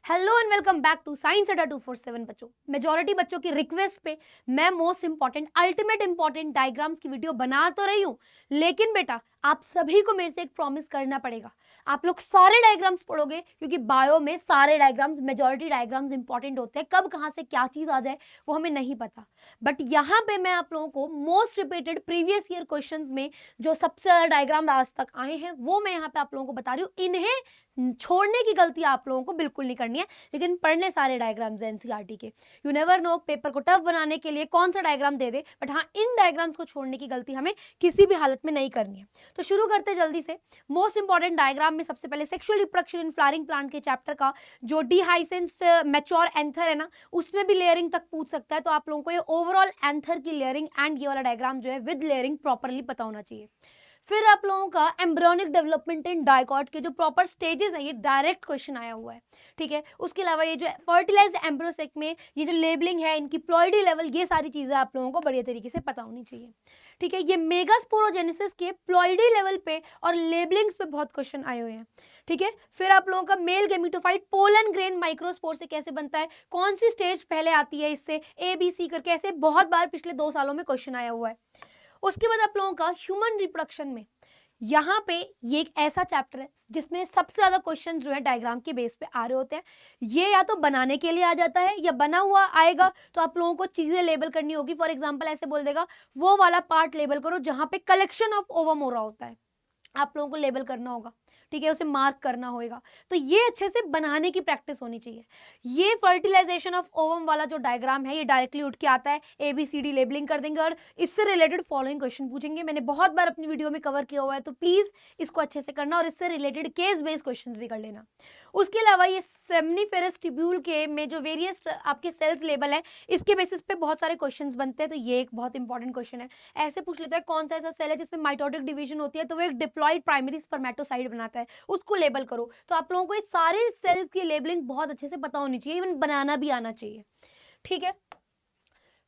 Hello and welcome back to science Adda 247 बच्चों। Majority बच्चों की रिक्वेस्ट पे मैं most important ultimate important diagrams की वीडियो बना तो रही हूँ, लेकिन बेटा आप सभी को मेरे से एक प्रॉमिस करना पड़ेगा। आप लोग सारे डायग्राम्स पढ़ोगे क्योंकि बायो में सारे डायग्राम्स मेजॉरिटी डायग्राम्स इंपॉर्टेंट होते हैं। कब कहाँ से क्या चीज़ आ जाए वो हमें नहीं पता, बट यहाँ पे मैं आप लोगों को most repeated previous year questions में जो सबसे ज़्यादा डायग्राम आज तक आए हैं वो मैं यहाँ पे आप लोगों को बता रही हूँ। इन्हें छोड़ने की गलती आप लोगों को बिल्कुल नहीं करनी है, लेकिन पढ़ने सारे डायग्राम्स हैं एनसीईआरटी के। यू नेवर नो पेपर को टफ बनाने के लिए कौन सा डायग्राम दे दे, बट हाँ इन डायग्राम्स को छोड़ने की गलती हमें किसी भी हालत में नहीं करनी है। तो शुरू करते हैं जल्दी से। मोस्ट इंपॉर्टेंट डायग्राम में सबसे पहले sexual reproduction in flowering plant के चैप्टर का जो डिहाइसेंस्ड मैच्योर एंथर है ना, उसमें भी लेयरिंग तक पूछ सकता है। तो आप लोगों को ये ओवरऑल एंथर की लेयरिंग एंड ये वाला डायग्राम जो है विद लेयरिंग प्रॉपरली पता होना चाहिए। फिर आप लोगों का एम्ब्रियोनिक डेवलपमेंट इन डाइकॉट के जो प्रॉपर स्टेजेस हैं, ये डायरेक्ट क्वेश्चन आया हुआ है, ठीक है। उसके अलावा ये जो फर्टिलाइज्ड एम्ब्रियोसेक में ये जो लेबलिंग है, इनकी प्लॉइडी लेवल, ये सारी चीज़ें आप लोगों को बढ़िया तरीके से पता होनी चाहिए, ठीक है। ये मेगास्पोरोजेनेसिस के प्लॉइडी लेवल पे और लेबलिंग्स पे बहुत क्वेश्चन आए हुए हैं, ठीक है। फिर आप लोगों का male gametophyte pollen grain microspore से कैसे बनता है, कौन सी स्टेज पहले आती है, इससे ABC करके ऐसे बहुत बार पिछले 2 सालों में क्वेश्चन आया हुआ है। उसके बाद आप लोगों का ह्यूमन रिप्रोडक्शन में यहाँ पे ये एक ऐसा चैप्टर है जिसमें सबसे ज्यादा क्वेश्चन जो है डायग्राम के बेस पे आ रहे होते हैं। ये या तो बनाने के लिए आ जाता है या बना हुआ आएगा, तो आप लोगों को चीजें लेबल करनी होगी। फॉर एग्जांपल ऐसे बोल देगा वो वाला पार्ट लेबल करो जहां पे कलेक्शन ऑफ ओवम हो रहा होता है, आप लोगों को लेबल करना होगा, ठीक है, उसे मार्क करना होगा। तो ये अच्छे से बनाने की प्रैक्टिस होनी चाहिए। ये फर्टिलाइजेशन ऑफ ओवम वाला जो डायग्राम है ये डायरेक्टली उठ के आता है, ABCD लेबलिंग कर देंगे और इससे रिलेटेड फॉलोइंग क्वेश्चन पूछेंगे। मैंने बहुत बार अपनी वीडियो में कवर किया हुआ है, तो प्लीज इसको अच्छे से करना और इससे रिलेटेड केस बेस्ड क्वेश्चन भी कर लेना। उसके अलावा ये सेमनीफेरस ट्यूब्यूल के में जो वेरियस आपके सेल्स लेबल है, इसके बेसिस पे बहुत सारे क्वेश्चंस बनते हैं। तो ये एक बहुत इंपॉर्टेंट क्वेश्चन है। ऐसे पूछ लेता है कौन सा ऐसा सेल है जिसमें माइटोटिक डिवीजन होती है, तो वो एक डिप्लॉयड प्राइमरी स्पर्मेटोसाइट बनाता है, उसको लेबल करो। तो आप लोगों को ये सारे सेल्स की लेबलिंग बहुत अच्छे से पता होनी चाहिए, इवन बनाना भी आना चाहिए, ठीक है।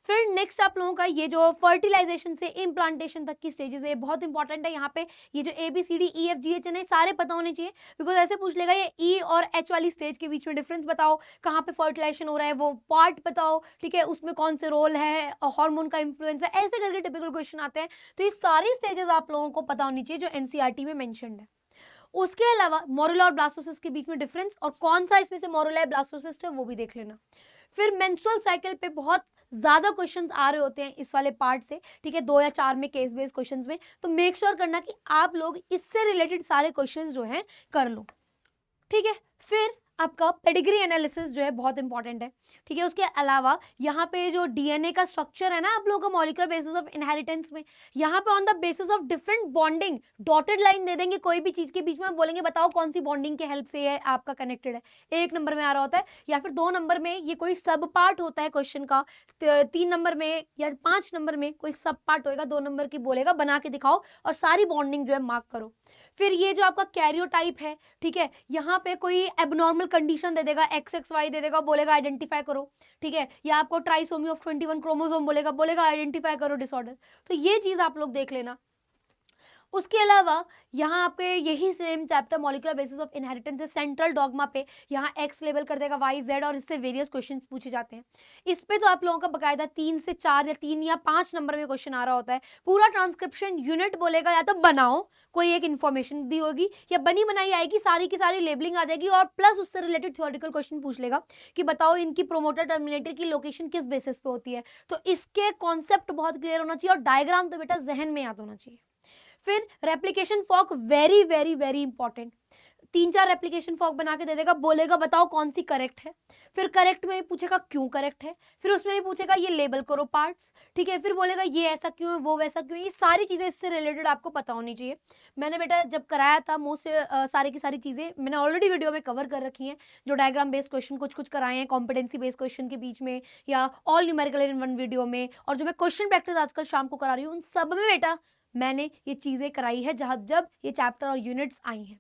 फिर नेक्स्ट आप लोगों का ये जो फर्टिलाइजेशन से इम्प्लांटेशन तक की स्टेजेस है, बहुत इंपॉर्टेंट है। यहाँ पे ये जो ABCD EFGH है सारे पता होने चाहिए, बिकॉज ऐसे पूछ लेगा ये E और H वाली स्टेज के बीच में डिफरेंस बताओ, कहाँ पे फर्टिलाइजेशन हो रहा है वो पार्ट बताओ, ठीक है, उसमें कौन से रोल है, हार्मोन का इंफ्लुएंस है, ऐसे करके टिपिकल क्वेश्चन आते हैं। तो ये सारी स्टेजेस आप लोगों को पता होनी चाहिए जो NCERT में मेंशन्ड है। उसके अलावा मोरुला और ब्लास्टोसिस्ट के बीच में डिफरेंस और कौन सा इसमें से मोरुला है ब्लास्टोसिस्ट है वो भी देख लेना। फिर मेंस्ट्रुअल साइकिल पे बहुत ज्यादा क्वेश्चंस आ रहे होते हैं इस वाले पार्ट से, ठीक है, 2 या 4 में केस बेस्ड क्वेश्चंस में। तो मेक श्योर करना कि आप लोग इससे रिलेटेड सारे क्वेश्चंस जो हैं कर लो, ठीक है। फिर आपका पेडिग्री एनालिसिस जो है बहुत इंपॉर्टेंट है, ठीक है। उसके अलावा यहाँ पे जो DNA का स्ट्रक्चर है ना आप लोगों का मॉलिक्यूलर बेसिस ऑफ इनहेरिटेंस में, यहाँ पे on the basis of different bonding dotted line दे देंगे कोई भी चीज के बीच में, बोलेंगे बताओ कौन सी बॉन्डिंग के हेल्प से ये आपका कनेक्टेड है। 1 नंबर में आ रहा होता है, या फिर 2 नंबर में ये कोई सब पार्ट होता है क्वेश्चन का, 3 नंबर में या 5 नंबर में कोई सब पार्ट होएगा, 2 नंबर की बोलेगा बना के दिखाओ और सारी बॉन्डिंग जो है मार्क करो। फिर ये जो आपका कैरियोटाइप है, ठीक है, यहाँ पे कोई एबनॉर्मल कंडीशन दे देगा, XXY दे देगा, बोलेगा आइडेंटिफाई करो, ठीक है, या आपको ट्राइसोमी ऑफ 21 क्रोमोसोम बोलेगा आइडेंटिफाई करो डिसऑर्डर। तो ये चीज आप लोग देख लेना। उसके अलावा यहाँ आपके यही same chapter molecular basis of inheritance central dogma पे यहाँ X लेबल कर देगा Y Z और इससे वेरियस क्वेश्चंस पूछे जाते हैं। इस पे तो आप लोगों का बकायदा 3 से 4 या 3 या 5 नंबर में क्वेश्चन आ रहा होता है। पूरा ट्रांसक्रिप्शन यूनिट बोलेगा, या तो बनाओ कोई एक इन्फॉर्मेशन दी होगी या बनी बनाई आएगी, सारी की सारी लेबलिंग आ जाएगी और प्लस उससे रिलेटेड थ्योरेटिकल क्वेश्चन पूछ लेगा कि बताओ इनकी प्रोमोटर टर्मिनेटर की लोकेशन किस बेसिस पे होती है। तो इसके कॉन्सेप्ट बहुत क्लियर होना चाहिए और डायग्राम तो बेटा जहन में याद होना चाहिए। फिर replication fork very very very important, 3-4 replication fork बना के दे देगा, बोलेगा बताओ कौन सी करेक्ट है। फिर करेक्ट में पूछेगा क्यों करेक्ट है, फिर उसमें ही पूछेगा ये लेबल करो पार्ट्स, ठीक है, फिर बोलेगा ये ऐसा क्यों है वो वैसा क्यों है। ये सारी चीजें इससे रिलेटेड आपको पता होनी चाहिए। मैंने बेटा जब कराया था मोस्ट सारी की सारी चीजें मैंने ऑलरेडी वीडियो में कवर कर रखी हैं, जो डायग्राम बेस्ड क्वेश्चन कुछ कुछ कराए हैं कॉम्पिटेंसी बेस्ड क्वेश्चन के बीच में या all numerical in one video में, और जो मैं क्वेश्चन प्रैक्टिस आजकल शाम को करा रही हूँ उन सब में बेटा मैंने ये चीजें कराई है जब ये चैप्टर और यूनिट्स आई हैं।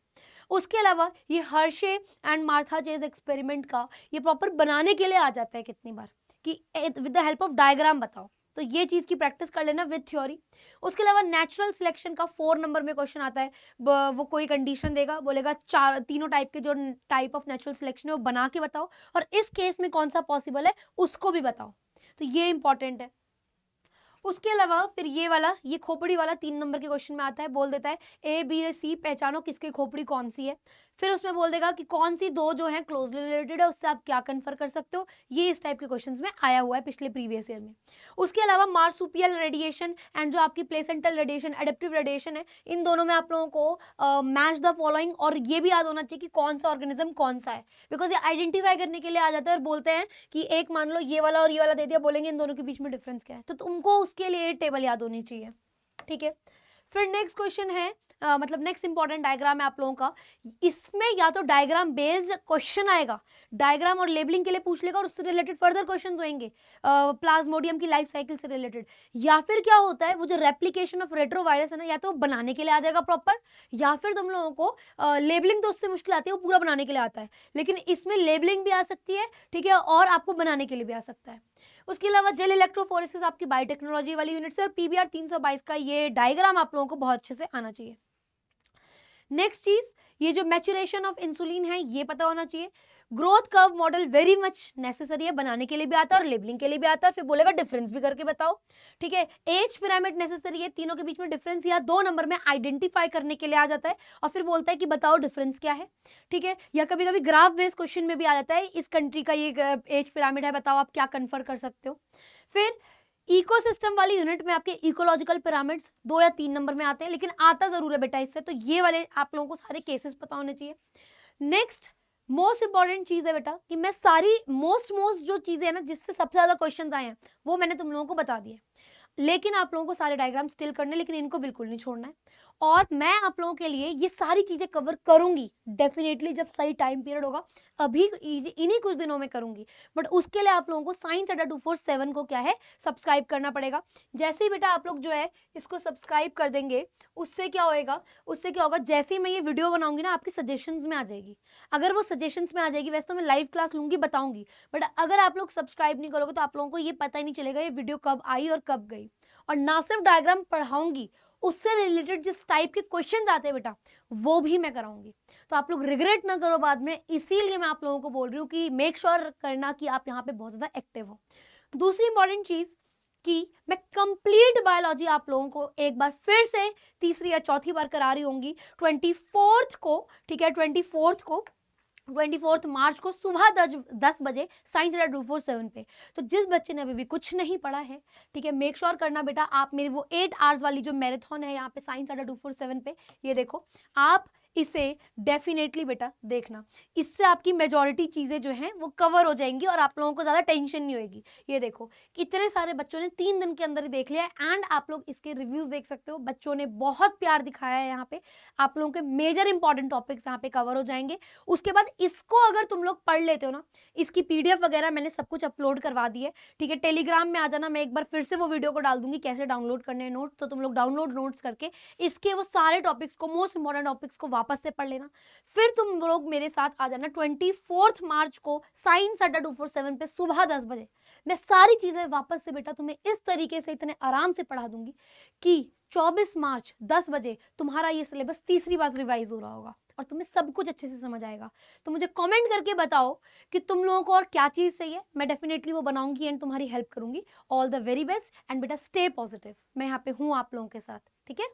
उसके अलावा ये Hershey and Martha chase experiment का ये प्रॉपर बनाने के लिए आ जाता है कितनी बार कि with the help of diagram बताओ, तो ये चीज़ की प्रैक्टिस कर लेना विद थ्योरी। उसके अलावा नेचुरल सिलेक्शन का 4 नंबर में क्वेश्चन आता है। वो कोई कंडीशन देगा, बोलेगा चार तीनों टाइप के जो टाइप ऑफ नेचुरल सिलेक्शन है वो बना के बताओ और इस केस में कौन सा पॉसिबल है उसको भी बताओ। तो ये इंपॉर्टेंट है। उसके अलावा फिर ये वाला, ये खोपड़ी वाला 3 नंबर के क्वेश्चन में आता है, बोल देता है ए बी या सी पहचानो किसकी खोपड़ी कौन सी है। फिर उसमें बोल देगा कि कौन सी दो जो है क्लोजली रिलेटेड है, उससे आप क्या कन्फर कर सकते हो। ये इस टाइप के क्वेश्चंस में आया हुआ है पिछले प्रीवियस ईयर में। उसके अलावा मार्सुपियल रेडिएशन एंड जो आपकी प्लेसेंटल रेडिएशन, एडेप्टिव रेडिएशन है, इन दोनों में आप लोगों को मैच द फॉलोइंग, और ये भी याद होना चाहिए कि कौन सा ऑर्गेनिज्म कौन सा है, बिकॉज ये आइडेंटिफाई करने के लिए आ जाता है और बोलते हैं कि एक मान लो ये वाला और ये वाला दे दिया, बोलेंगे इन दोनों के बीच में डिफरेंस क्या है, तो तुमको उसके लिए टेबल याद होनी चाहिए। ठीक है, फिर नेक्स्ट क्वेश्चन है, मतलब नेक्स्ट इंपॉर्टेंट डायग्राम है आप लोगों का। इसमें या तो डायग्राम बेस्ड क्वेश्चन आएगा, डायग्राम और लेबलिंग के लिए पूछ लेगा और उससे रिलेटेड फर्दर क्वेश्चंस होंगे प्लाज्मोडियम की लाइफ साइकिल से रिलेटेड, या फिर क्या होता है वो जो रेप्लिकेशन ऑफ रेट्रोवायरस है ना, या तो बनाने के लिए आ जाएगा प्रॉपर, या फिर तुम लोगों को लेबलिंग तो उससे मुश्किल आती है, वो पूरा बनाने के लिए आता है, लेकिन इसमें लेबलिंग भी आ सकती है, ठीक है, और आपको बनाने के लिए भी आ सकता है। उसके अलावा जेल इलेक्ट्रोफोरेसिस आपकी बायोटेक्नोलॉजी वाली यूनिट से, और पीबीआर 322 का ये डायग्राम आप लोगों को बहुत अच्छे से आना चाहिए। नेक्स्ट चीज, ये जो मैच्योरेशन ऑफ इंसुलिन है ये पता होना चाहिए। Growth curve model very much necessary है, बनाने के लिए भी आता है और लेबलिंग के लिए भी आता है, फिर बोलेगा डिफरेंस भी करके बताओ। ठीक है, एज पिरामिड नेसेसरी है, तीनों के बीच में डिफरेंस या 2 नंबर में आइडेंटिफाई करने के लिए आ जाता है, और फिर बोलता है कि बताओ डिफरेंस क्या है। ठीक है, या कभी कभी ग्राफ बेस्ड क्वेश्चन में भी आ जाता है, इस कंट्री का ये एज पिरामिड है, बताओ आप क्या कन्फर कर सकते हो। फिर इकोसिस्टम वाली यूनिट में आपके इकोलॉजिकल पिरामिड्स 2 या 3 नंबर में आते हैं, लेकिन आता जरूर है बेटा इससे, तो ये वाले आप लोगों को सारे केसेस पता होने चाहिए। नेक्स्ट मोस्ट इंपॉर्टेंट चीज है बेटा कि मैं सारी मोस्ट जो चीजें है ना जिससे सबसे ज्यादा क्वेश्चंस आए हैं वो मैंने तुम लोगों को बता दिए, लेकिन आप लोगों को सारे डायग्राम स्टिल करने, लेकिन इनको बिल्कुल नहीं छोड़ना है। और मैं आप लोगों के लिए ये सारी चीजें कवर करूंगी डेफिनेटली जब सही टाइम पीरियड होगा, अभी इन्हीं कुछ दिनों में करूंगी, बट उसके लिए आप लोगों को साइंस अड्डा 247 को क्या है सब्सक्राइब करना पड़ेगा। जैसे ही बेटा आप लोग जो है इसको सब्सक्राइब कर देंगे, उससे क्या होएगा, उससे क्या होगा, जैसे ही मैं ये वीडियो बनाऊंगी ना आपकी सजेशंस में आ जाएगी। अगर वो सजेशंस में आ जाएगी, वैसे तो मैं लाइव क्लास लूंगी बताऊंगी, बट अगर आप लोग सब्सक्राइब नहीं करोगे तो आप लोगों को ये पता ही नहीं चलेगा ये वीडियो कब आई और कब गई। और ना सिर्फ डायग्राम पढ़ाऊंगी, उससे रिलेटेड जिस टाइप के क्वेश्चंस आते हैं बेटा वो भी मैं कराऊंगी, तो आप लोग रिग्रेट ना करो बाद में, इसीलिए मैं आप लोगों को बोल रही हूँ कि मेक श्योर करना कि आप यहाँ पे बहुत ज्यादा एक्टिव हो। दूसरी इंपॉर्टेंट चीज कि मैं कंप्लीट बायोलॉजी आप लोगों को एक बार फिर से तीसरी या चौथी बार करा रही होंगी 24 को, ठीक है, 24 मार्च को सुबह 10 बजे साइंस अड्डा 247 पे। तो जिस बच्चे ने अभी भी कुछ नहीं पढ़ा है, ठीक है, मेक श्योर करना बेटा आप मेरी वो 8 आवर्स वाली जो मैराथन है यहाँ पे साइंस अड्डा 247 पे, ये देखो आप इसे डेफिनेटली बेटा देखना, इससे आपकी मेजॉरिटी चीजें जो हैं वो कवर हो जाएंगी और आप लोगों को ज्यादा टेंशन नहीं होगी। ये देखो इतने सारे बच्चों ने 3 दिन के अंदर ही देख लिया है, एंड आप लोग इसके रिव्यूज देख सकते हो, बच्चों ने बहुत प्यार दिखाया है यहाँ पे, आप लोगों के मेजर इंपॉर्टेंट टॉपिक्स यहाँ पे कवर हो जाएंगे। उसके बाद इसको अगर तुम लोग पढ़ लेते हो ना, इसकी पीडीएफ वगैरह मैंने सब कुछ अपलोड करवा दी है, ठीक है, टेलीग्राम में आ जाना, मैं एक बार फिर से वो वीडियो को डाल दूंगी कैसे डाउनलोड करने हैं नोट्स, तो तुम लोग डाउनलोड नोट्स करके इसके वो सारे टॉपिक्स को, मोस्ट इंपॉर्टेंट टॉपिक्स को वापस से पढ़ लेना। फिर तुम लोग मेरे साथ आ जाना 24 मार्च को साइंस अड्डा 247 पे सुबह 10 बजे। मैं सारी चीजें वापस से बेटा तुम्हें इस तरीके से इतने आराम से पढ़ा दूंगी कि 24 मार्च 10 बजे तुम्हारा ये सिलेबस तीसरी बार रिवाइज हो रहा होगा और तुम्हें सब कुछ अच्छे से समझ आएगा। तो मुझे कमेंट करके बताओ कि तुम लोगों को और क्या चीज चाहिए, मैं डेफिनेटली वो बनाऊंगी एंड तुम्हारी हेल्प करूंगी। All the very best and बेटा स्टे पॉजिटिव, मैं यहाँ पे हूँ आप लोगों के साथ, ठीक है।